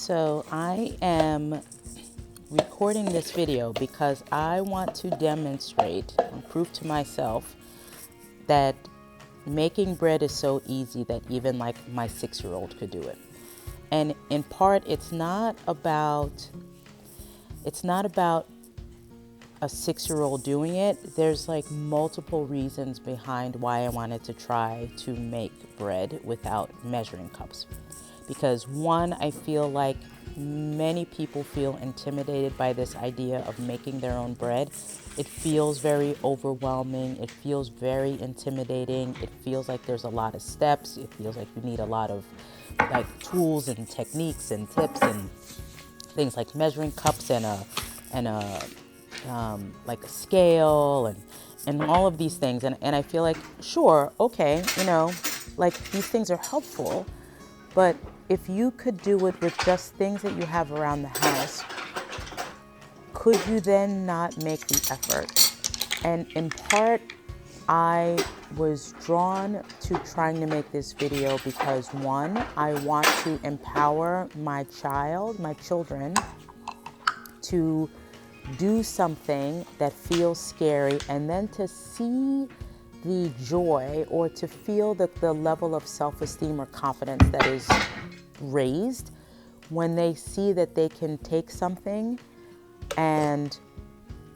So I am recording this video because I want to demonstrate and prove to myself that making bread is so easy that even like my 6-year-old could do it. And in part, it's not about a 6-year-old doing it. There's like multiple reasons behind why I wanted to try to make bread without measuring cups. Because one, I feel like many people feel intimidated by this idea of making their own bread. It feels very overwhelming. It feels very intimidating. It feels like there's a lot of steps. It feels like you need a lot of like tools and techniques and tips and things like measuring cups and like a scale and all of these things. And I feel like, sure, okay, like these things are helpful, but if you could do it with just things that you have around the house, could you then not make the effort? And in part, I was drawn to trying to make this video because one, I want to empower my children to do something that feels scary, and then to see the joy or to feel that the level of self-esteem or confidence that is raised when they see that they can take something and,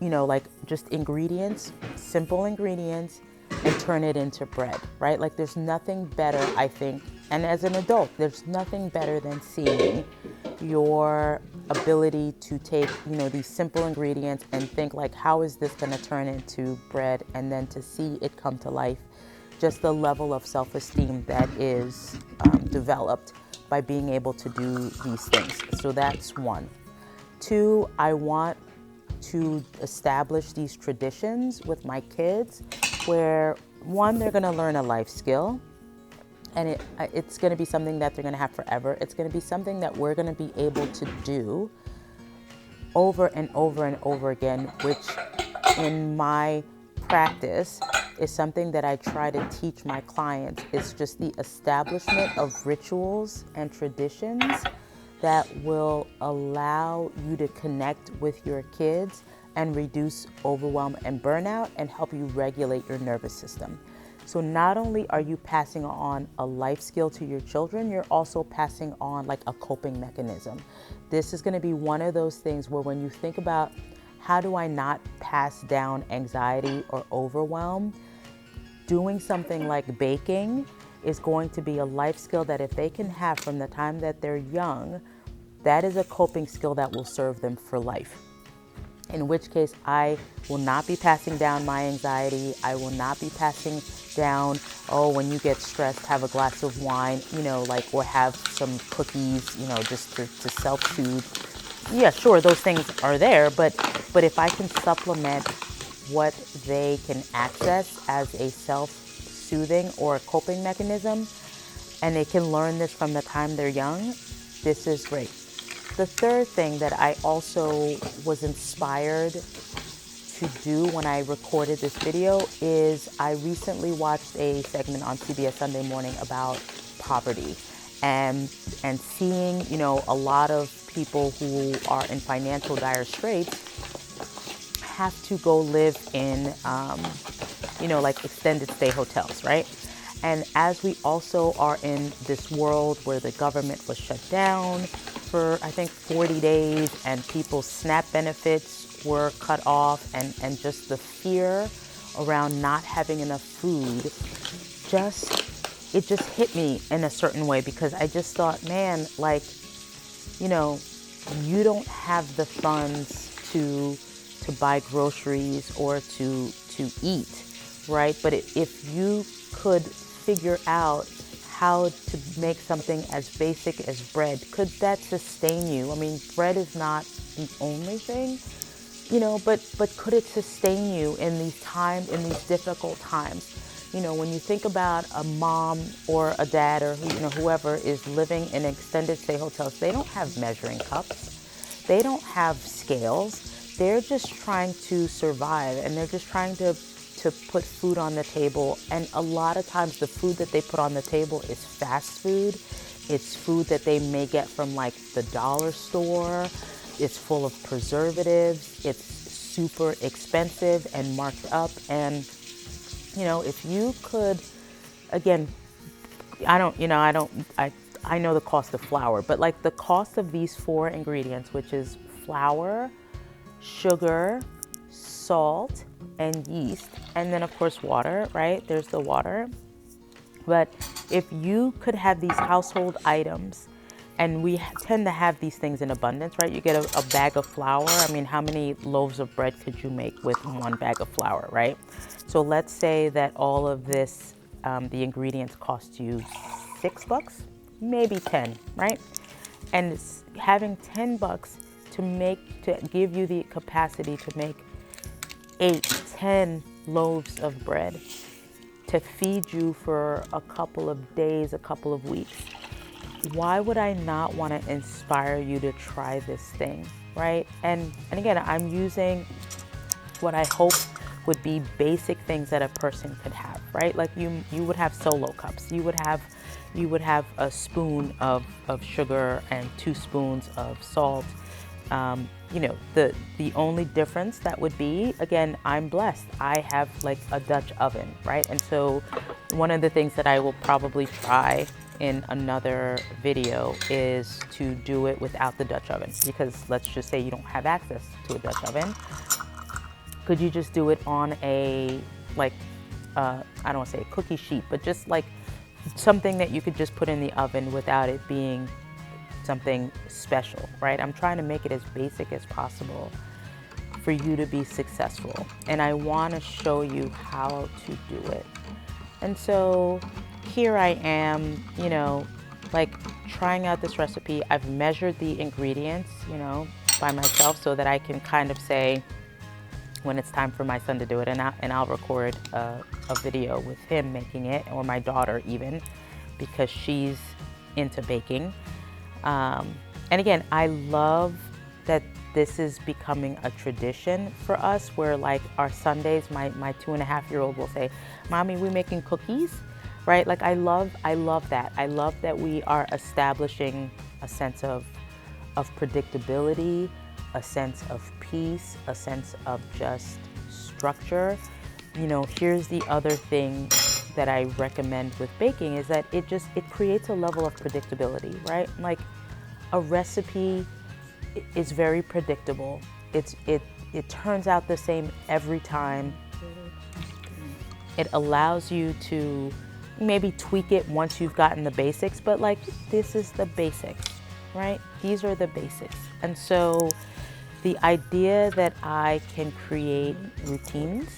like just ingredients, simple ingredients, and turn it into bread, right? Like there's nothing better, I think, and as an adult, there's nothing better than seeing your ability to take, these simple ingredients and think like, how is this going to turn into bread? And then to see it come to life, just the level of self-esteem that is developed by being able to do these things. So that's one. Two, I want to establish these traditions with my kids where one, they're going to learn a life skill, and it's going to be something that they're going to have forever. It's going to be something that we're going to be able to do over and over and over again, which in my practice is something that I try to teach my clients. It's just the establishment of rituals and traditions that will allow you to connect with your kids and reduce overwhelm and burnout and help you regulate your nervous system. So not only are you passing on a life skill to your children, you're also passing on like a coping mechanism. This is going to be one of those things where when you think about how do I not pass down anxiety or overwhelm, doing something like baking is going to be a life skill that if they can have from the time that they're young, that is a coping skill that will serve them for life. In which case, I will not be passing down my anxiety. I will not be passing down, when you get stressed, have a glass of wine, or have some cookies, just to self-soothe. Yeah, sure, those things are there, but if I can supplement what they can access as a self-soothing or a coping mechanism, and they can learn this from the time they're young, this is great. The third thing that I also was inspired to do when I recorded this video is I recently watched a segment on CBS Sunday Morning about poverty and seeing, a lot of people who are in financial dire straits have to go live in, like extended stay hotels, right? And as we also are in this world where the government was shut down for, I think, 40 days, and people's SNAP benefits were cut off, and just the fear around not having enough food, it just hit me in a certain way, because I just thought, man, like, you don't have the funds to buy groceries or to eat, right? But if you could figure out how to make something as basic as bread, could that sustain you? I mean, bread is not the only thing, but could it sustain you in these difficult times? When you think about a mom or a dad or whoever is living in extended stay hotels, they don't have measuring cups. They don't have scales. They're just trying to survive, and they're just trying to put food on the table. And a lot of times the food that they put on the table is fast food It's food that they may get from like the dollar store. It's full of preservatives. It's super expensive and marked up. And, you know, if you could, again, I know the cost of flour, but like the cost of these 4 ingredients, which is flour, sugar, salt, and yeast, and then of course water, right? There's the water. But if you could have these household items, and we tend to have these things in abundance, right? You get a bag of flour. I mean, how many loaves of bread could you make with 1 bag of flour, right? So let's say that all of this, the ingredients cost you $6, maybe 10, right? And it's having $10 to give you the capacity to make 8, 10 loaves of bread to feed you for a couple of days, a couple of weeks. Why would I not want to inspire you to try this thing, right? And again, I'm using what I hope would be basic things that a person could have, right? Like you would have solo cups. You would have a spoon of sugar and 2 spoons of salt. You know, the only difference that would be, again, I'm blessed. I have like a Dutch oven, right? And so one of the things that I will probably try in another video is to do it without the Dutch oven, because let's just say you don't have access to a Dutch oven. Could you just do it on a, like, I don't want to say a cookie sheet, but just like something that you could just put in the oven without it being something special, right? I'm trying to make it as basic as possible for you to be successful. And I want to show you how to do it. And so here I am, you know, like trying out this recipe. I've measured the ingredients, you know, by myself so that I can kind of say when it's time for my son to do it, and I'll record a video with him making it, or my daughter even, because she's into baking. And again, I love that this is becoming a tradition for us, where like our Sundays, my 2.5-year-old will say, "Mommy, we making cookies?" Right? Like I love that. I love that we are establishing a sense of predictability, a sense of peace, a sense of just structure. You know, here's the other thing that I recommend with baking is that it creates a level of predictability, right? Like a recipe is very predictable. It turns out the same every time. It allows you to maybe tweak it once you've gotten the basics, but like this is the basics, right? These are the basics. And so the idea that I can create routines,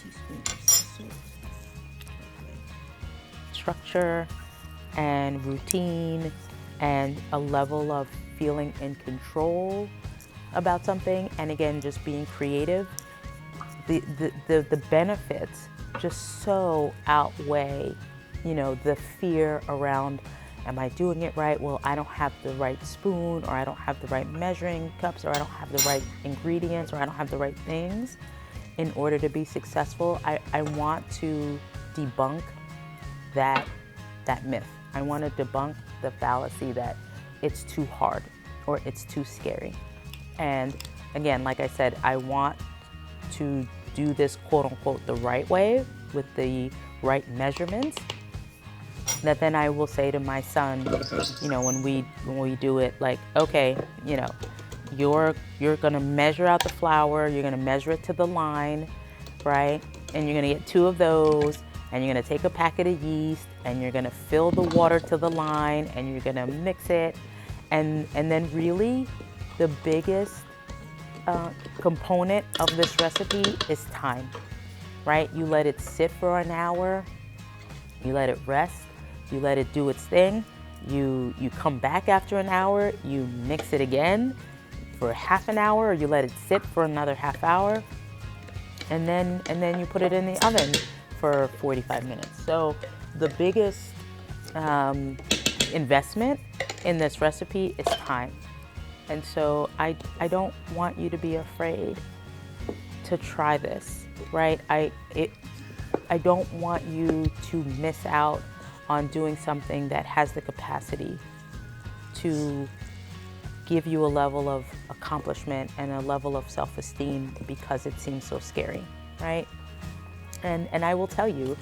structure and routine, and a level of feeling in control about something, and again, just being creative, the benefits just so outweigh, you know, the fear around, am I doing it right? Well, I don't have the right spoon, or I don't have the right measuring cups, or I don't have the right ingredients, or I don't have the right things in order to be successful. I want to debunk that myth. I want to debunk the fallacy that it's too hard or it's too scary. And again, like I said, I want to do this quote unquote the right way with the right measurements, that then I will say to my son, you know, when we do it, like, okay, you know, you're gonna measure out the flour, you're gonna measure it to the line, right? And you're gonna get 2 of those, and you're gonna take a packet of yeast, and you're gonna fill the water to the line, and you're gonna mix it, and then really the biggest component of this recipe is time, right? You let it sit for an hour, you let it rest, you let it do its thing, you come back after an hour, you mix it again for half an hour, or you let it sit for another half hour, and then you put it in the oven for 45 minutes. So the biggest investment in this recipe is time. And so I don't want you to be afraid to try this, right? I don't want you to miss out on doing something that has the capacity to give you a level of accomplishment and a level of self-esteem because it seems so scary, right? And I will tell you,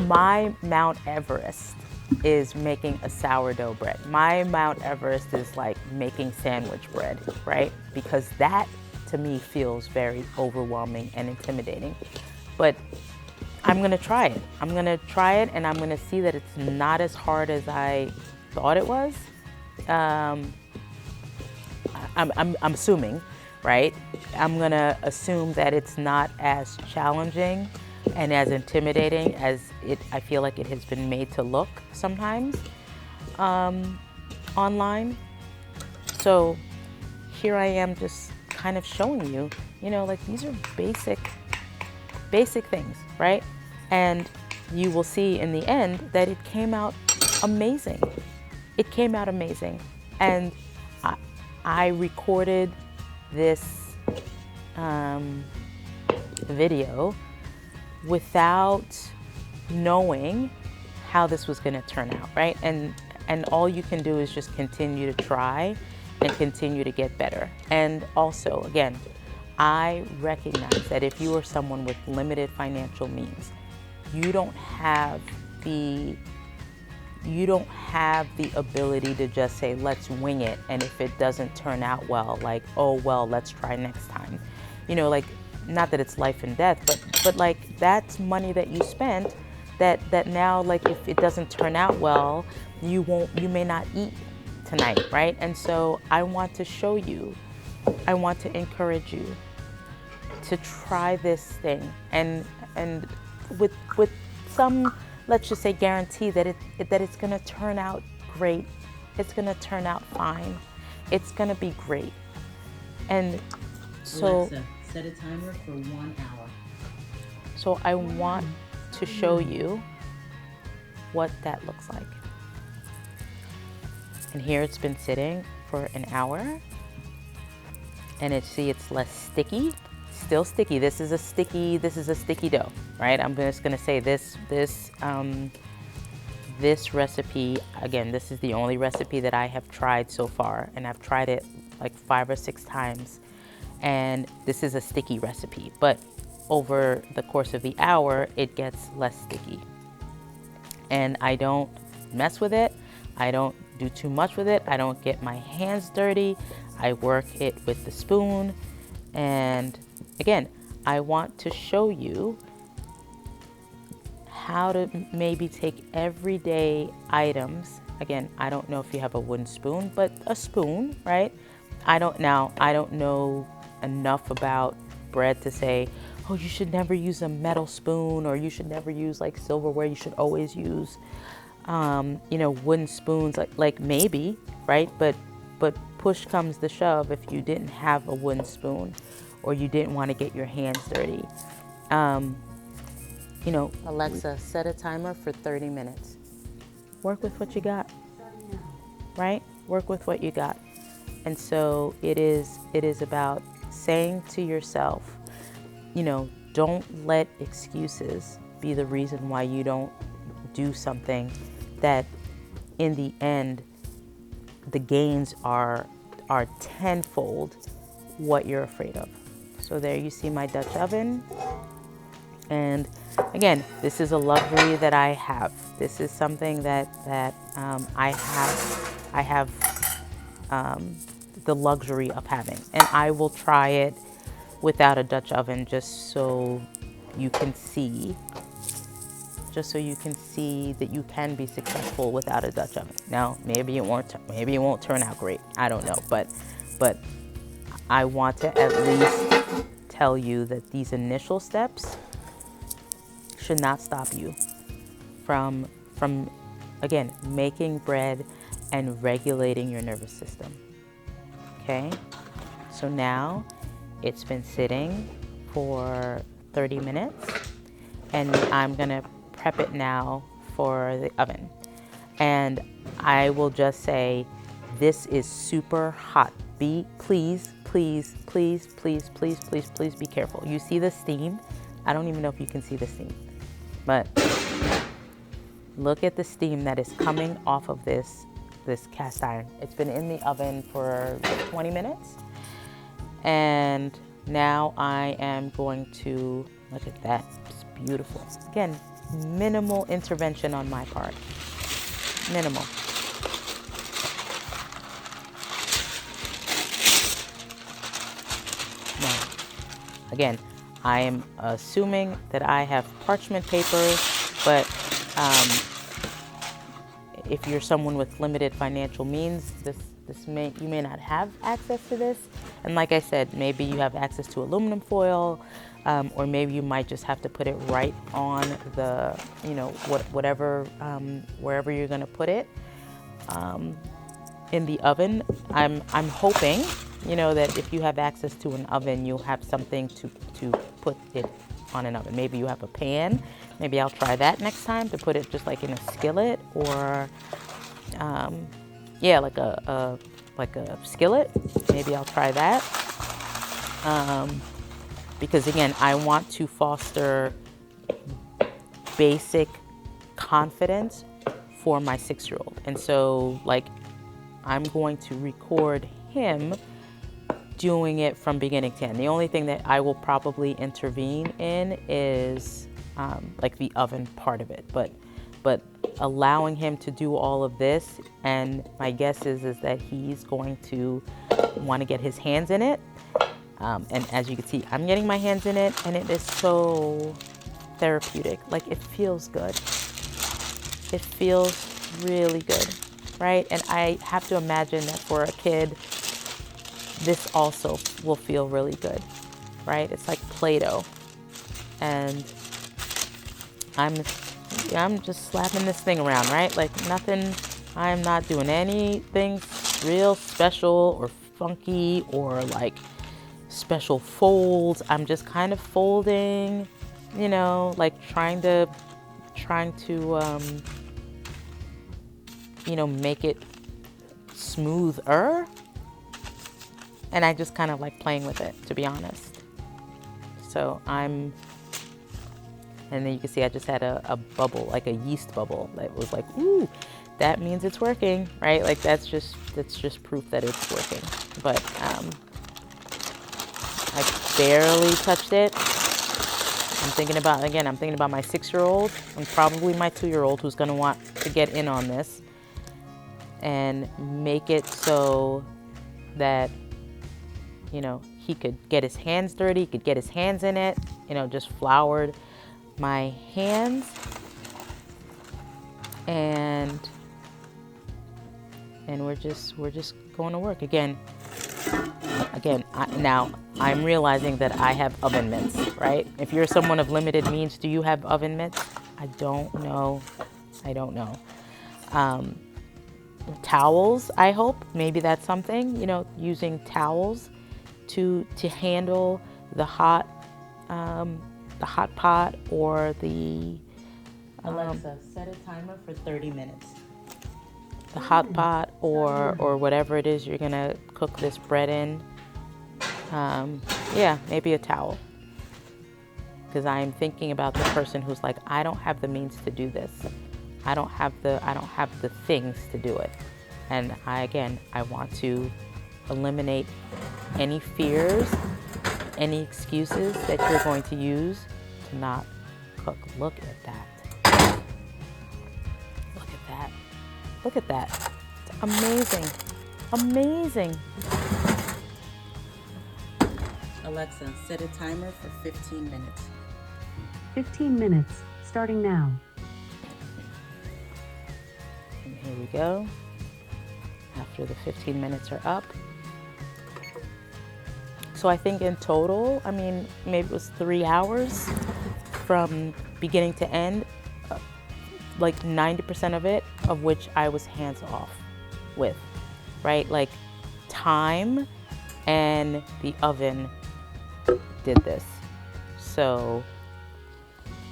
my Mount Everest is making a sourdough bread. My Mount Everest is like making sandwich bread, right? Because that to me feels very overwhelming and intimidating. But I'm gonna try it. I'm gonna try it, and I'm gonna see that it's not as hard as I thought it was. I'm assuming, right? I'm gonna assume that it's not as challenging and as intimidating as I feel like it has been made to look sometimes online. So here I am just kind of showing you, like these are basic things, right? And you will see in the end that it came out amazing. It came out amazing. And I recorded this video without knowing how this was going to turn out, right? And all you can do is just continue to try and continue to get better. And also, again, I recognize that if you are someone with limited financial means, you don't have the ability to just say, let's wing it. And if it doesn't turn out well, like, oh, well, let's try next time. Like, not that it's life and death, but like that's money that you spent that now, like, if it doesn't turn out well, you may not eat tonight, right? And so I want to show you, I want to encourage you to try this thing and with some, let's just say, guarantee that it's going to turn out great. It's going to turn out fine. It's going to be great. And so Alexa, set a timer for 1 hour. So I want to show you what that looks like. And here it's been sitting for an hour. And it's less sticky. Still sticky. This is a sticky dough, right? I'm just gonna say this recipe, again, this is the only recipe that I have tried so far, and I've tried it like 5 or 6 times, and this is a sticky recipe, but over the course of the hour, it gets less sticky. And I don't mess with it. I don't do too much with it. I don't get my hands dirty. I work it with the spoon. And again, I want to show you how to maybe take everyday items. Again, I don't know if you have a wooden spoon, but a spoon, right? I don't know enough about bread to say, oh, you should never use a metal spoon, or you should never use like silverware. You should always use, wooden spoons, like maybe, right? But push comes to shove, if you didn't have a wooden spoon or you didn't want to get your hands dirty. Alexa, set a timer for 30 minutes. Work with what you got, right? Work with what you got. And so it is about saying to yourself, don't let excuses be the reason why you don't do something that in the end, the gains are tenfold what you're afraid of. So there you see my Dutch oven. And again, this is a luxury that I have. This is something that I have the luxury of having. And I will try it without a Dutch oven just so you can see that you can be successful without a Dutch oven. Now, maybe it won't turn out great. I don't know, but I want to at least tell you that these initial steps should not stop you from again, making bread and regulating your nervous system. Okay? So now it's been sitting for 30 minutes, and I'm gonna prep it now for the oven. And I will just say, this is super hot. Please be careful. You see the steam? I don't even know if you can see the steam, but look at the steam that is coming off of this this cast iron. It's been in the oven for 20 minutes. And now I am going to, look at that, it's beautiful. Again, minimal intervention on my part, minimal. Now, again, I am assuming that I have parchment paper, but if you're someone with limited financial means, you may not have access to this. And like I said, maybe you have access to aluminum foil, or maybe you might just have to put it right on the, whatever, wherever you're gonna put it in the oven. I'm hoping, that if you have access to an oven, you'll have something to put it on an oven. Maybe you have a pan. Maybe I'll try that next time, to put it just like in a skillet, or like a skillet. Maybe I'll try that. Because again, I want to foster basic confidence for my 6-year-old. And so like, I'm going to record him doing it from beginning to end. The only thing that I will probably intervene in is like the oven part of it, but allowing him to do all of this, and my guess is that he's going to want to get his hands in it. And as you can see, I'm getting my hands in it, and it is so therapeutic. Like, it feels good. It feels really good, right? And I have to imagine that for a kid, this also will feel really good, right? It's like Play-Doh. And I'm just slapping this thing around, right? Like nothing, I'm not doing anything real special or funky or like special folds. I'm just kind of folding, like trying to make it smoother. And I just kind of like playing with it, to be honest. So and then you can see I just had a bubble, like a yeast bubble that was like, ooh, that means it's working, right? Like that's just proof that it's working. But I barely touched it. I'm thinking about my 6-year-old and probably my 2-year-old who's gonna want to get in on this and make it so that, he could get his hands dirty, he could get his hands in it, just floured my hands, and we're just going to work again. Now I'm realizing that I have oven mitts, right? If you're someone of limited means, do you have oven mitts? I don't know. Towels, I hope. Maybe that's something, using towels to handle the hot pot or the Alexa, set a timer for 30 minutes. the hot pot or whatever it is you're gonna cook this bread in. Maybe a towel, because I'm thinking about the person who's like, I don't have the means to do this. I don't have the things to do it. And I want to eliminate any fears, any excuses that you're going to use to not cook. Look at that. Look at that. It's amazing. Amazing. Alexa, set a timer for 15 minutes. 15 minutes, starting now. And here we go. After the 15 minutes are up. So I think in total, maybe it was 3 hours from beginning to end, like 90% of it, of which I was hands off with, right? Like time and the oven did this. So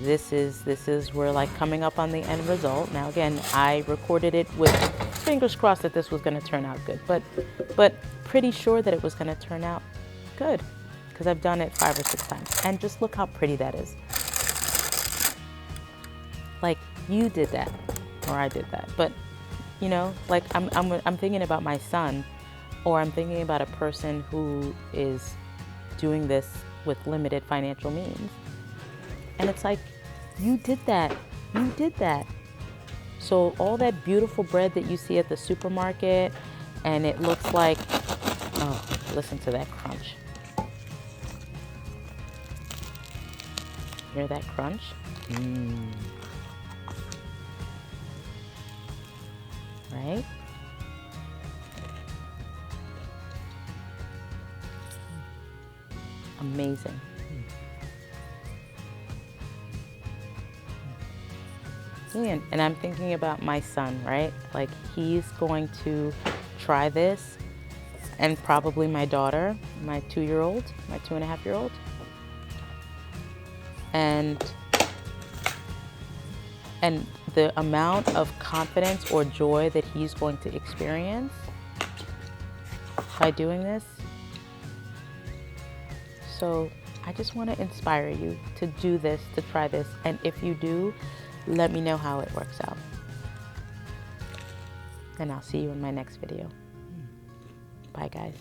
we're like coming up on the end result. Now again, I recorded it with fingers crossed that this was going to turn out good, but pretty sure that it was going to turn out good because I've done it 5 or 6 times. And just look how pretty that is. Like you did that, or I did that, but You know, like I'm thinking about my son, or I'm thinking about a person who is doing this with limited financial means. And it's like, you did that. You did that. So all that beautiful bread that you see at the supermarket, and it looks like, oh, listen to that crunch. Hear that crunch? Right? Amazing. And I'm thinking about my son, right? Like, he's going to try this, and probably my daughter, my 2-year-old, my 2.5-year-old. And the amount of confidence or joy that he's going to experience by doing this. So I just want to inspire you to do this, to try this. And if you do, let me know how it works out. And I'll see you in my next video. Bye, guys.